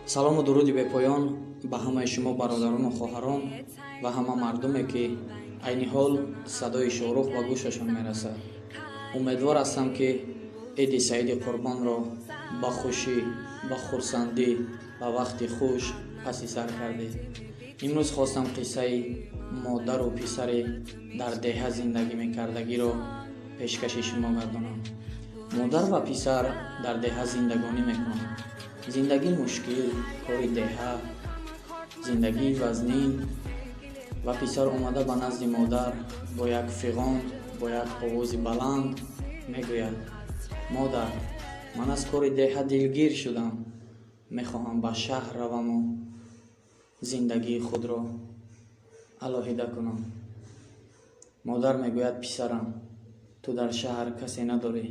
салому дуруди бепоён ба ҳамаи шумо бародарону хоҳарон ва ҳама мардуме ки айни ҳол садои шоҳрух ба гӯшашон мерасад. умедвор ҳастам ки иди саиди қурбонро ба хушӣ, ба хурсандӣ ва вақти хуш паси сар кардед. имрӯз хостам қиссаи модару писари дар деҳа зиндагӣ мекардагиро пешкаши шумо гардонам. модар ва писар дар деҳа зиндагонӣ мекунанд. зиндагӣ мушкил, кори деҳа, зиндагии вазнин ва писар омада ба назди модар бо як фиғон, бо як овози баланд мегӯяд: модар, ман аз кори деҳа дилгир шудам, мехоҳам ба шаҳр раваму зиндагии худро алоҳида кунам. модар мегӯяд: писарам, ту дар шаҳр касе надорӣ,